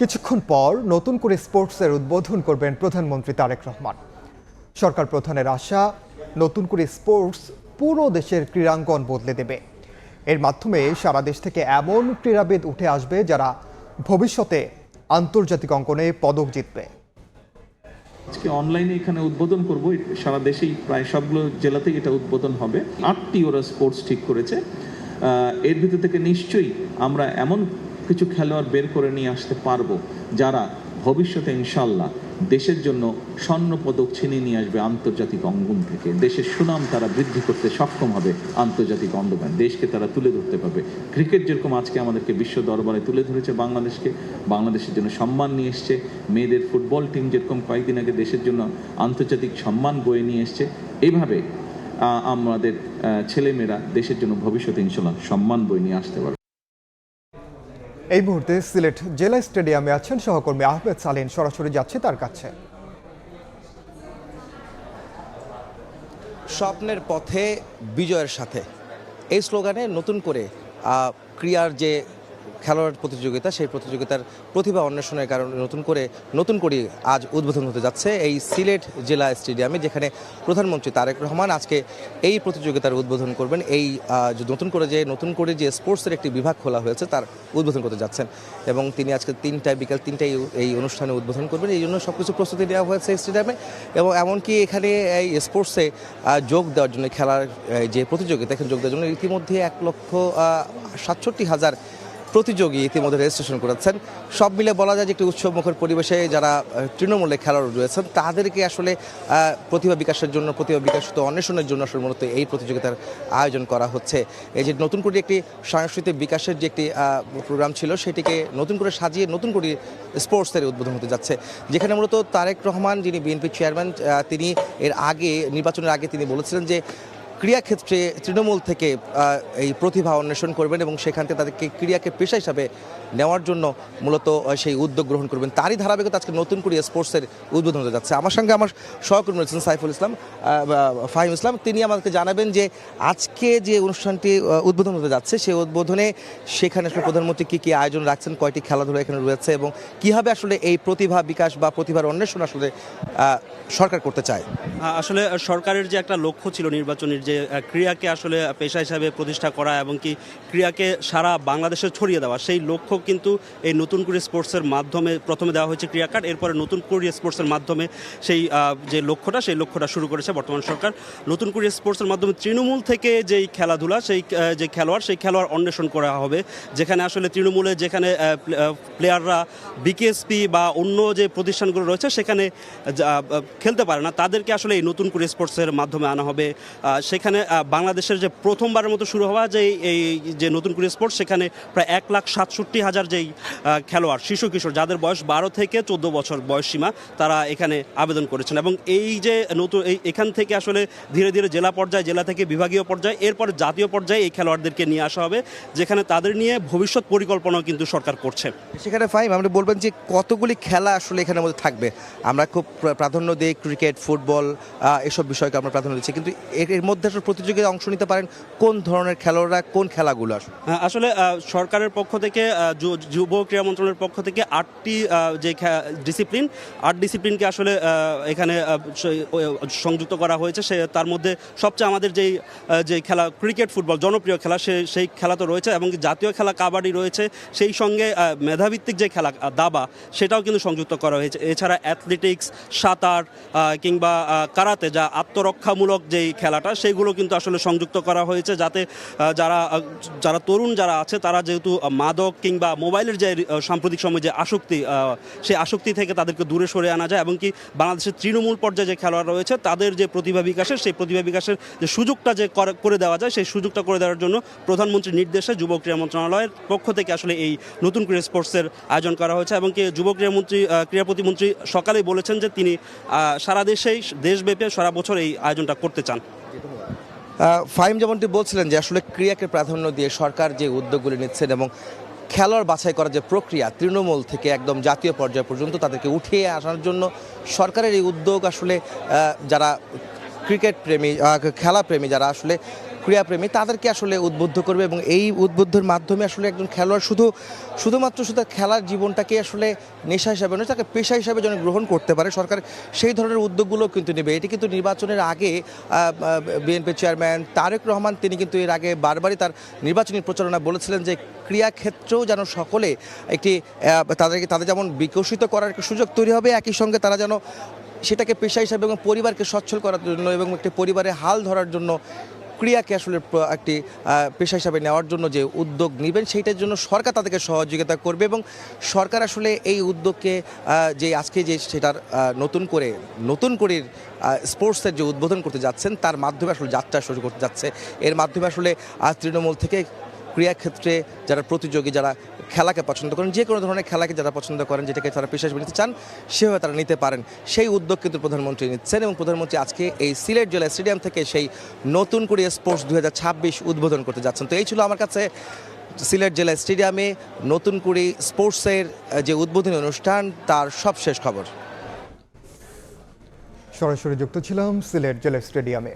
কিছুক্ষণ পর নতুন করে স্পোর্টসের উদ্বোধন করবেন প্রধানমন্ত্রী তারেক রহমান। সরকার প্রধানের আশা, নতুন করে স্পোর্টস পুরো দেশের ক্রীড়াঙ্গন বদলে দেবে। এর মাধ্যমে সারা দেশ থেকে এমন ক্রীড়াবিদ উঠে আসবে যারা ভবিষ্যতে আন্তর্জাতিক অঙ্গনে পদক জিতবে। আজকে অনলাইনে এখানে উদ্বোধন করব, সারা দেশেই প্রায় সবগুলো জেলাতেই এটা উদ্বোধন হবে। 8টি ওরা স্পোর্টস ঠিক করেছে। এর ভিতর থেকে নিশ্চয়ই আমরা এমন কিছু খেলোয়াড় বের করে নিয়ে আসতে পারবো যারা ভবিষ্যতে ইনশাল্লাহ দেশের জন্য স্বর্ণ পদক ছিনিয়ে নিয়ে আসবে আন্তর্জাতিক অঙ্গন থেকে। দেশের সুনাম তারা বৃদ্ধি করতে সক্ষম হবে, আন্তর্জাতিক অঙ্গনে দেশকে তারা তুলে ধরতে পারবে। ক্রিকেট যেরকম আজকে আমাদেরকে বিশ্ব দরবারে তুলে ধরেছে, বাংলাদেশের জন্য সম্মান নিয়ে এসছে। মেয়েদের ফুটবল টিম যেরকম কয়েকদিন আগে দেশের জন্য আন্তর্জাতিক সম্মান বয়ে নিয়ে এসছে, এইভাবে আমাদের ছেলেমেয়েরা দেশের জন্য ভবিষ্যতে ইনশাল্লাহ সম্মান বয়ে নিয়ে আসতে পারবে। এই মুহূর্তে সিলেট জেলা স্টেডিয়ামে আছেন সহকর্মী আহমেদ সালিন, সরাসরি যাচ্ছে তার কাছে। স্বপ্নের পথে বিজয়ের সাথে, এই স্লোগানে নতুন করে ক্রীড়ার যে খেলোয়াড় প্রতিযোগিতা, সেই প্রতিযোগিতার প্রতিভা অন্বেষণের কারণে নতুন করে আজ উদ্বোধন হতে যাচ্ছে এই সিলেট জেলা স্টেডিয়ামে, যেখানে প্রধানমন্ত্রী তারেক রহমান আজকে এই প্রতিযোগিতার উদ্বোধন করবেন। এই নতুন করে যে স্পোর্টসের একটি বিভাগ খোলা হয়েছে তার উদ্বোধন করতে যাচ্ছেন, এবং তিনি আজকে বিকাল 3টায় এই অনুষ্ঠানে উদ্বোধন করবেন। এই জন্য সব কিছু প্রস্তুতি নেওয়া হয়েছে স্টেডিয়ামে, এবং এমনকি এখানে এই স্পোর্টসে যোগ দেওয়ার জন্য, খেলার যে প্রতিযোগিতা এখানে যোগ দেওয়ার জন্য ইতিমধ্যে 1,67,000 প্রতিযোগী ইতিমধ্যে রেজিস্ট্রেশন করেছেন। সব মিলে বলা যায় যে একটি উৎসবমুখর পরিবেশে যারা তৃণমূলে খেলোয়াড় রয়েছেন তাদেরকে আসলে প্রতিভা বিকাশিত অন্বেষণের জন্য আসলে মূলত এই প্রতিযোগিতার আয়োজন করা হচ্ছে। এই যে নতুন করে একটি সাংস্কৃতিক বিকাশের যে একটি প্রোগ্রাম ছিল, সেটিকে নতুন করে সাজিয়ে নতুন করে স্পোর্টসের উদ্বোধন হতে যাচ্ছে, যেখানে মূলত তারেক রহমান, যিনি বিএনপি চেয়ারম্যান, তিনি নির্বাচনের আগে তিনি বলেছিলেন যে ক্রীড়াক্ষেত্রে তৃণমূল থেকে এই প্রতিভা অন্বেষণ করবেন এবং সেখান থেকে তাদেরকে ক্রীড়াকে পেশা হিসাবে নেওয়ার জন্য মূলত সেই উদ্যোগ গ্রহণ করবেন। তারই ধারাবাহিকতা আজকে নতুন করে স্পোর্টসের উদ্বোধন হতে যাচ্ছে। আমার সঙ্গে আমার সহকর্মী রয়েছেন ফাহিম ইসলাম। তিনি আমাদেরকে জানাবেন যে আজকে যে অনুষ্ঠানটি উদ্বোধন হতে যাচ্ছে, সেই উদ্বোধনে সেখানে আসলে প্রধানমন্ত্রী কী আয়োজন রাখছেন, কয়টি খেলাধুলা এখানে রয়েছে, এবং কীভাবে আসলে এই প্রতিভা বিকাশ বা প্রতিভার অন্বেষণ আসলে সরকার করতে চায়। আসলে সরকারের যে একটা লক্ষ্য ছিল নির্বাচনের, যে ক্রীড়াকে আসলে পেশা হিসাবে প্রতিষ্ঠা করা এবং কি ক্রীড়াকে সারা বাংলাদেশে ছড়িয়ে দেওয়া, সেই লক্ষ্য কিন্তু এই নতুন করে স্পোর্টসের মাধ্যমে প্রথমে দেওয়া হয়েছে ক্রীড়া কার্ড, এরপরে নতুন করে স্পোর্টসের মাধ্যমে সেই লক্ষ্যটা শুরু করেছে বর্তমান সরকার। নতুন করে স্পোর্টসের মাধ্যমে তৃণমূল থেকে যেই খেলাধুলা, সেই খেলোয়াড় অন্বেষণ করা হবে, যেখানে আসলে তৃণমূলে যেখানে প্লেয়াররা বিকেএসপি বা অন্য যে প্রতিষ্ঠানগুলো রয়েছে সেখানে খেলতে পারে না, তাদেরকে আসলে এই নতুন করে স্পোর্টসের মাধ্যমে আনা হবে। সেখানে বাংলাদেশের যে প্রথমবারের মতো শুরু হওয়া যে নতুন করে স্পোর্টস, সেখানে প্রায় 1,67,000 যেই খেলোয়াড়, শিশু কিশোর যাদের বয়স 12 থেকে 14 বছর বয়স সীমা, তারা এখানে আবেদন করেছেন। এবং এই যে এখান থেকে আসলে ধীরে ধীরে জেলা থেকে বিভাগীয় পর্যায়ে, এরপরে জাতীয় পর্যায়ে এই খেলোয়াড়দেরকে নিয়ে আসা হবে, যেখানে তাদের নিয়ে ভবিষ্যৎ পরিকল্পনাও কিন্তু সরকার করছে। সেখানে ফাহিম, আপনি বলবেন যে কতগুলি খেলা আসলে এখানের মধ্যে থাকবে? আমরা খুব প্রাধান্য দিই ক্রিকেট, ফুটবল, এসব বিষয়কে আমরা প্রাধান্য দিচ্ছি, কিন্তু এর মধ্যে আসলে প্রতিযোগিতায় অংশ নিতে পারেন কোন ধরনের খেলোয়াড়রা, কোন খেলাগুলো? আসলে সরকারের পক্ষ থেকে, যুব ক্রীড়া মন্ত্রণালয়ের পক্ষ থেকে 8টি যে ডিসিপ্লিনকে আসলে এখানে সংযুক্ত করা হয়েছে। তার মধ্যে সবচেয়ে আমাদের যে খেলা ক্রিকেট, ফুটবল জনপ্রিয় খেলা, সেই খেলা তো রয়েছে, এবং জাতীয় খেলা কাবাডি রয়েছে, সেই সঙ্গে মেধাভিত্তিক যে খেলা দাবা, সেটাও কিন্তু সংযুক্ত করা হয়েছে। এছাড়া অ্যাথলেটিক্স, সাঁতার কিংবা কারাতে, যা আত্মরক্ষামূলক যেই খেলাটা, সেইগুলো কিন্তু আসলে সংযুক্ত করা হয়েছে, যাতে যারা তরুণ যারা আছে, তারা যেহেতু মাদক কিংবা মোবাইলের যে সাম্প্রতিক সময় যে সেই আসক্তি থেকে তাদেরকে দূরে সরে আনা যায়, এবং কি বাংলাদেশের তৃণমূল পর্যায়ে যে খেলোয়াড় রয়েছে তাদের যে প্রতিভা বিকাশের যে সুযোগটা যে করে দেওয়া যায়, সেই সুযোগটা করে দেওয়ার জন্য প্রধানমন্ত্রীর নির্দেশে যুব ক্রীড়া মন্ত্রণালয়ের পক্ষ থেকে আসলে এই নতুন ক্রীড়া স্পোর্টসের আয়োজন করা হয়েছে। এবং কি যুব ক্রীড়া প্রতিমন্ত্রী সকালেই বলেছেন যে তিনি সারা দেশব্যাপী সারা বছর এই আয়োজনটা করতে চান। ফাহিম, যেমনটি বলছিলেন যে আসলে ক্রীড়াকে প্রাধান্য দিয়ে সরকার যে উদ্যোগগুলি নিচ্ছেন এবং খেলোয়াড় বাছাই করার যে প্রক্রিয়া, তৃণমূল থেকে একদম জাতীয় পর্যায় পর্যন্ত তাদেরকে উঠিয়ে আসার জন্য সরকারের এই উদ্যোগ আসলে যারা ক্রিকেট প্রেমী, খেলা প্রেমী, যারা আসলে ক্রীড়াপ্রেমী তাদেরকে আসলে উদ্বুদ্ধ করবে এবং এই উদ্বুদ্ধের মাধ্যমে আসলে একজন খেলোয়াড় শুধুমাত্র খেলার জীবনটাকে আসলে নেশা হিসাবে নয়, তাকে পেশা হিসাবে যেন গ্রহণ করতে পারে। সরকার সেই ধরনের উদ্যোগগুলো কিন্তু নেবে। এটি কিন্তু নির্বাচনের আগে বিএনপি চেয়ারম্যান তারেক রহমান তিনি কিন্তু এর আগে বারবারই তার নির্বাচনী প্রচারণা বলেছিলেন যে ক্রীড়াক্ষেত্রেও যেন সকলে একটি তাদের যেমন বিকশিত করার একটা সুযোগ তৈরি হবে, একই সঙ্গে তারা যেন সেটাকে পেশা হিসাবে এবং পরিবারকে সচ্ছল করার জন্য এবং একটি পরিবারে হাল ধরার জন্য ক্রীড়াকে আসলে একটি পেশা হিসাবে নেওয়ার জন্য যে উদ্যোগ নেবেন সেইটার জন্য সরকার তাদেরকে সহযোগিতা করবে। এবং সরকার আসলে এই উদ্যোগকে যে আজকে যে সেটার নতুন করে স্পোর্টসের যে উদ্বোধন করতে যাচ্ছেন তার মাধ্যমে আসলে যাত্রা শুরু করতে যাচ্ছে। এর মাধ্যমে আসলে তৃণমূল থেকে ক্রীড়াক্ষেত্রে যারা প্রতিযোগী, যারা খেলাকে পছন্দ করেন, যে কোনো ধরনের খেলাকে যারা পছন্দ করেন, যেটাকে তারা পেশা হিসেবে নিতে চান, সেভাবে তারা নিতে পারেন। সেই উদ্যোগ কিন্তু প্রধানমন্ত্রী নিচ্ছেন এবং প্রধানমন্ত্রী আজকে এই সিলেট জেলা স্টেডিয়াম থেকে সেই নতুন করে স্পোর্টস 2026 উদ্বোধন করতে যাচ্ছেন। তো এই ছিল আমার কাছে সিলেট জেলা স্টেডিয়ামে নতুন করে স্পোর্টসের যে উদ্বোধনী অনুষ্ঠান তার সবশেষ খবর। সরাসরি যুক্ত ছিলাম সিলেট জেলা স্টেডিয়ামে।